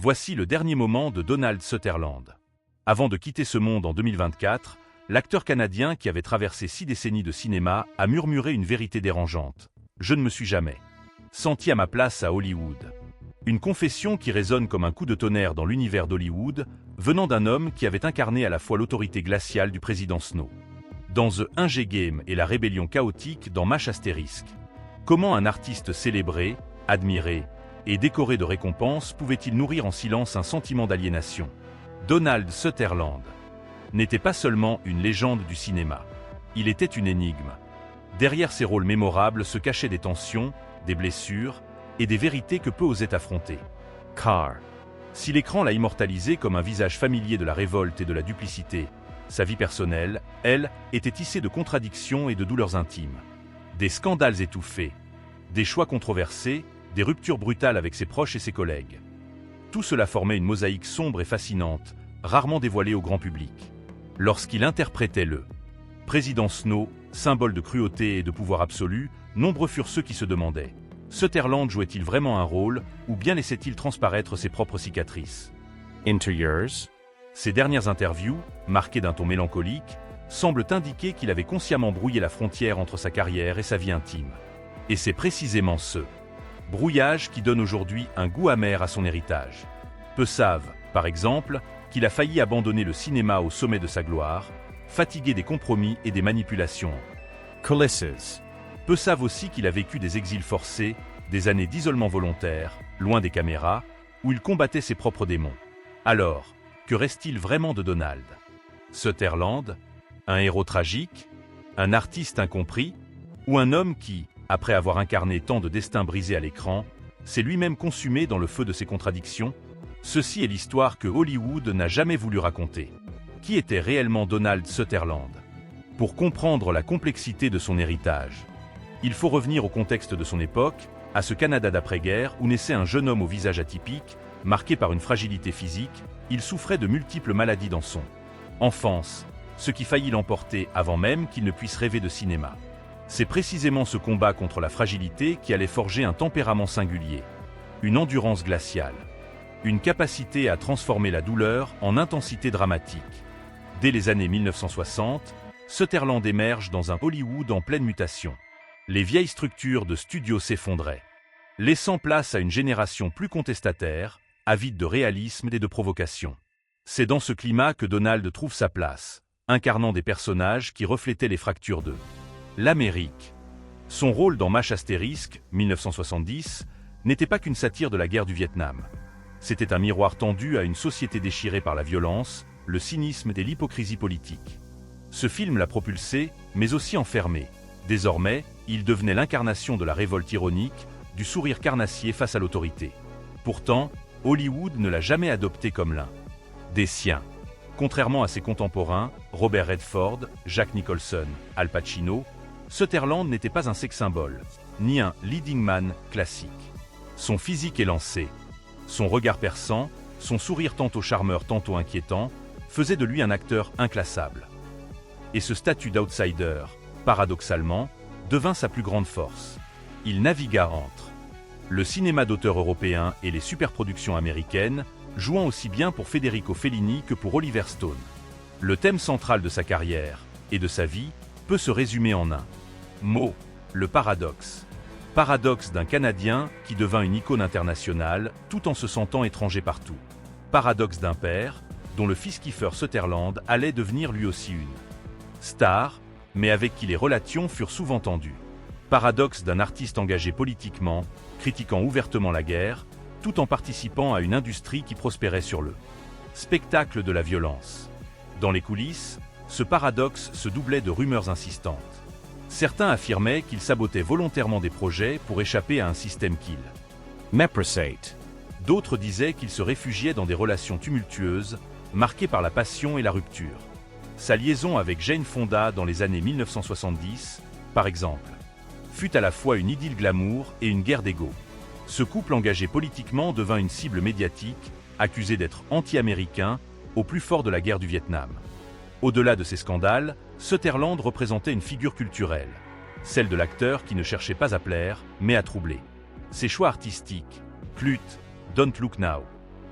Voici le dernier moment de Donald Sutherland. Avant de quitter ce monde en 2024, l'acteur canadien qui avait traversé 6 décennies de cinéma a murmuré une vérité dérangeante. « Je ne me suis jamais senti à ma place à Hollywood ». Une confession qui résonne comme un coup de tonnerre dans l'univers d'Hollywood, venant d'un homme qui avait incarné à la fois l'autorité glaciale du président Snow dans The Hunger Games et la rébellion chaotique dans MASH Asterisk. Comment un artiste célébré, admiré et décoré de récompenses pouvait-il nourrir en silence un sentiment d'aliénation? Donald Sutherland n'était pas seulement une légende du cinéma. Il était une énigme. Derrière ses rôles mémorables se cachaient des tensions, des blessures et des vérités que peu osaient affronter. Car, si l'écran l'a immortalisé comme un visage familier de la révolte et de la duplicité, sa vie personnelle, elle, était tissée de contradictions et de douleurs intimes. Des scandales étouffés, des choix controversés, des ruptures brutales avec ses proches et ses collègues. Tout cela formait une mosaïque sombre et fascinante, rarement dévoilée au grand public. Lorsqu'il interprétait le président Snow, symbole de cruauté et de pouvoir absolu, nombreux furent ceux qui se demandaient: Sutherland jouait-il vraiment un rôle, ou bien laissait-il transparaître ses propres cicatrices? Into Yours. Ses dernières interviews, marquées d'un ton mélancolique, semblent indiquer qu'il avait consciemment brouillé la frontière entre sa carrière et sa vie intime. Et c'est précisément ce brouillage qui donne aujourd'hui un goût amer à son héritage. Peu savent, par exemple, qu'il a failli abandonner le cinéma au sommet de sa gloire, fatigué des compromis et des manipulations. Coulisses. Peu savent aussi qu'il a vécu des exils forcés, des années d'isolement volontaire, loin des caméras, où il combattait ses propres démons. Alors, que reste-t-il vraiment de Donald Sutherland? Un héros tragique? Un artiste incompris? Ou un homme qui, après avoir incarné tant de destins brisés à l'écran, s'est lui-même consumé dans le feu de ses contradictions? Ceci est l'histoire que Hollywood n'a jamais voulu raconter. Qui était réellement Donald Sutherland? Pour comprendre la complexité de son héritage, il faut revenir au contexte de son époque, à ce Canada d'après-guerre où naissait un jeune homme au visage atypique, marqué par une fragilité physique. Il souffrait de multiples maladies dans son enfance, ce qui faillit l'emporter avant même qu'il ne puisse rêver de cinéma. C'est précisément ce combat contre la fragilité qui allait forger un tempérament singulier, une endurance glaciale, une capacité à transformer la douleur en intensité dramatique. Dès les années 1960, Sutherland émerge dans un Hollywood en pleine mutation. Les vieilles structures de studios s'effondraient, laissant place à une génération plus contestataire, avide de réalisme et de provocation. C'est dans ce climat que Donald trouve sa place, incarnant des personnages qui reflétaient les fractures de l'Amérique. Son rôle dans MASH Asterisk, 1970, n'était pas qu'une satire de la guerre du Vietnam. C'était un miroir tendu à une société déchirée par la violence, le cynisme et l'hypocrisie politique. Ce film l'a propulsé, mais aussi enfermé. Désormais, il devenait l'incarnation de la révolte ironique, du sourire carnassier face à l'autorité. Pourtant, Hollywood ne l'a jamais adopté comme l'un des siens. Contrairement à ses contemporains, Robert Redford, Jack Nicholson, Al Pacino, Sutherland n'était pas un sex-symbole, ni un leading man classique. Son physique élancé, son regard perçant, son sourire tantôt charmeur tantôt inquiétant, faisaient de lui un acteur inclassable. Et ce statut d'outsider, paradoxalement, devint sa plus grande force. Il navigua entre le cinéma d'auteur européen et les superproductions américaines, jouant aussi bien pour Federico Fellini que pour Oliver Stone. Le thème central de sa carrière et de sa vie peut se résumer en un mot: le paradoxe. Paradoxe d'un Canadien qui devint une icône internationale tout en se sentant étranger partout. Paradoxe d'un père dont le fils Kiefer Sutherland allait devenir lui aussi une star, mais avec qui les relations furent souvent tendues. Paradoxe d'un artiste engagé politiquement, critiquant ouvertement la guerre, tout en participant à une industrie qui prospérait sur le spectacle de la violence. Dans les coulisses, ce paradoxe se doublait de rumeurs insistantes. Certains affirmaient qu'il sabotait volontairement des projets pour échapper à un système qu'il méprisait. D'autres disaient qu'il se réfugiait dans des relations tumultueuses, marquées par la passion et la rupture. Sa liaison avec Jane Fonda dans les années 1970, par exemple, fut à la fois une idylle glamour et une guerre d'ego. Ce couple engagé politiquement devint une cible médiatique, accusé d'être anti-américain, au plus fort de la guerre du Vietnam. Au-delà de ces scandales, Sutherland représentait une figure culturelle, celle de l'acteur qui ne cherchait pas à plaire, mais à troubler. Ses choix artistiques, Clute, Don't Look Now,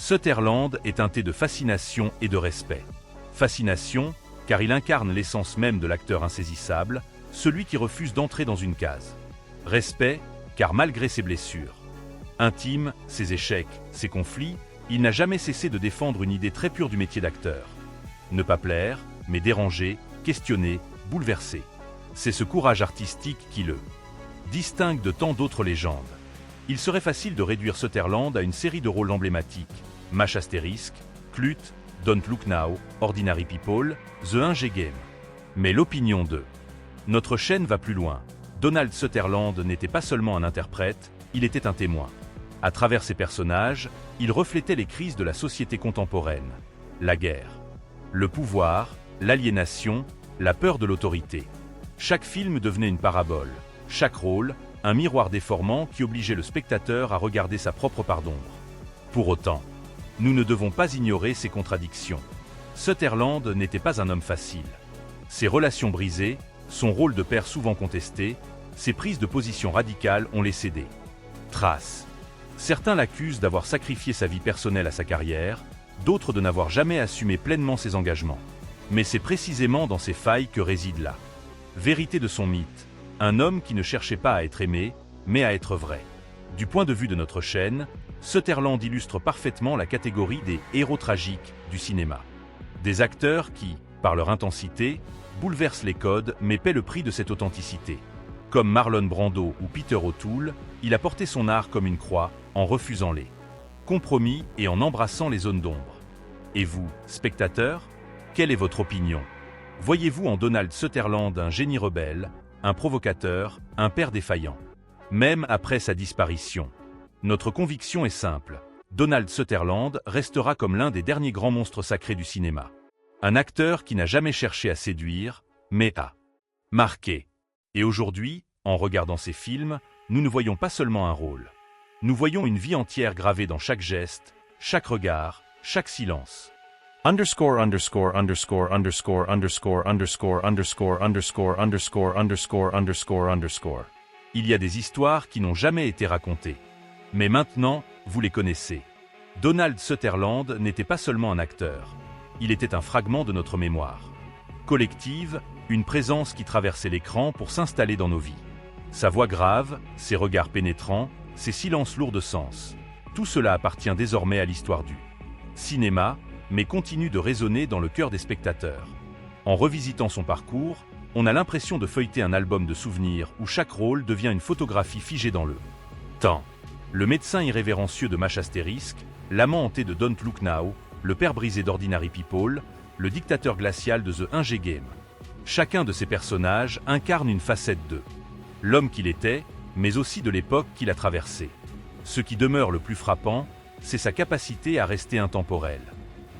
Sutherland est teinté de fascination et de respect. Fascination, car il incarne l'essence même de l'acteur insaisissable, celui qui refuse d'entrer dans une case. Respect, car malgré ses blessures, intime, ses échecs, ses conflits, il n'a jamais cessé de défendre une idée très pure du métier d'acteur. Ne pas plaire, mais déranger, questionner, bouleverser. C'est ce courage artistique qui le distingue de tant d'autres légendes. Il serait facile de réduire Sutherland à une série de rôles emblématiques. Mash Asterisk, Clute, Don't Look Now, Ordinary People, The Hunger Games. Mais l'opinion de notre chaîne va plus loin. Donald Sutherland n'était pas seulement un interprète, il était un témoin. À travers ses personnages, il reflétait les crises de la société contemporaine. La guerre, le pouvoir, l'aliénation, la peur de l'autorité. Chaque film devenait une parabole, chaque rôle, un miroir déformant qui obligeait le spectateur à regarder sa propre part d'ombre. Pour autant, nous ne devons pas ignorer ces contradictions. Sutherland n'était pas un homme facile. Ses relations brisées, son rôle de père souvent contesté, ses prises de position radicales ont laissé des traces. Certains l'accusent d'avoir sacrifié sa vie personnelle à sa carrière, d'autres de n'avoir jamais assumé pleinement ses engagements. Mais c'est précisément dans ces failles que réside la vérité de son mythe, un homme qui ne cherchait pas à être aimé, mais à être vrai. Du point de vue de notre chaîne, Sutherland illustre parfaitement la catégorie des héros tragiques du cinéma. Des acteurs qui, par leur intensité, bouleversent les codes mais paient le prix de cette authenticité. Comme Marlon Brando ou Peter O'Toole, il a porté son art comme une croix, en refusant les compromis et en embrassant les zones d'ombre. Et vous, spectateurs, quelle est votre opinion? Voyez-vous en Donald Sutherland un génie rebelle, un provocateur, un père défaillant? Même après sa disparition. Notre conviction est simple. Donald Sutherland restera comme l'un des derniers grands monstres sacrés du cinéma. Un acteur qui n'a jamais cherché à séduire, mais à marquer. Et aujourd'hui, en regardant ses films, nous ne voyons pas seulement un rôle. Nous voyons une vie entière gravée dans chaque geste, chaque regard, chaque silence. Underscore underscore underscore underscore underscore underscore underscore underscore underscore underscore underscore underscore. Il y a des histoires qui n'ont jamais été racontées. Mais maintenant, vous les connaissez. Donald Sutherland n'était pas seulement un acteur. Il était un fragment de notre mémoire collective, une présence qui traversait l'écran pour s'installer dans nos vies. Sa voix grave, ses regards pénétrants, ses silences lourds de sens. Tout cela appartient désormais à l'histoire du cinéma, mais continue de résonner dans le cœur des spectateurs. En revisitant son parcours, on a l'impression de feuilleter un album de souvenirs où chaque rôle devient une photographie figée dans le temps. Le médecin irrévérencieux de Mash Asterisk, l'amant hanté de Don't Look Now, le père brisé d'Ordinary People, le dictateur glacial de The Hunger Games. Chacun de ces personnages incarne une facette de l'homme qu'il était, mais aussi de l'époque qu'il a traversée. Ce qui demeure le plus frappant, c'est sa capacité à rester intemporel.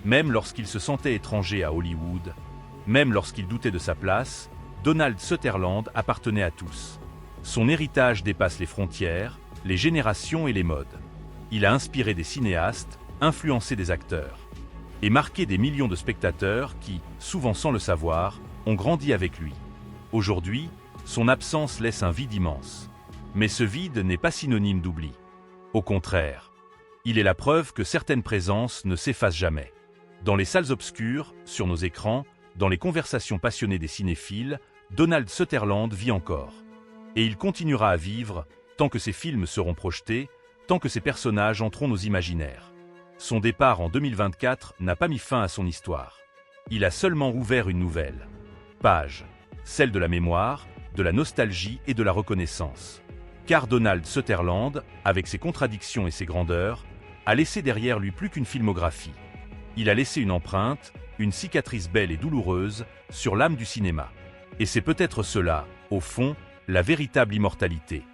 Même lorsqu'il se sentait étranger à Hollywood, même lorsqu'il doutait de sa place, Donald Sutherland appartenait à tous. Son héritage dépasse les frontières, les générations et les modes. Il a inspiré des cinéastes, influencé des acteurs et marqué des millions de spectateurs qui, souvent sans le savoir, ont grandi avec lui. Aujourd'hui, son absence laisse un vide immense. Mais ce vide n'est pas synonyme d'oubli. Au contraire, il est la preuve que certaines présences ne s'effacent jamais. Dans les salles obscures, sur nos écrans, dans les conversations passionnées des cinéphiles, Donald Sutherland vit encore. Et il continuera à vivre tant que ses films seront projetés, tant que ses personnages entreront nos imaginaires. Son départ en 2024 n'a pas mis fin à son histoire. Il a seulement ouvert une nouvelle page, celle de la mémoire, de la nostalgie et de la reconnaissance. Car Donald Sutherland, avec ses contradictions et ses grandeurs, a laissé derrière lui plus qu'une filmographie. Il a laissé une empreinte, une cicatrice belle et douloureuse, sur l'âme du cinéma. Et c'est peut-être cela, au fond, la véritable immortalité.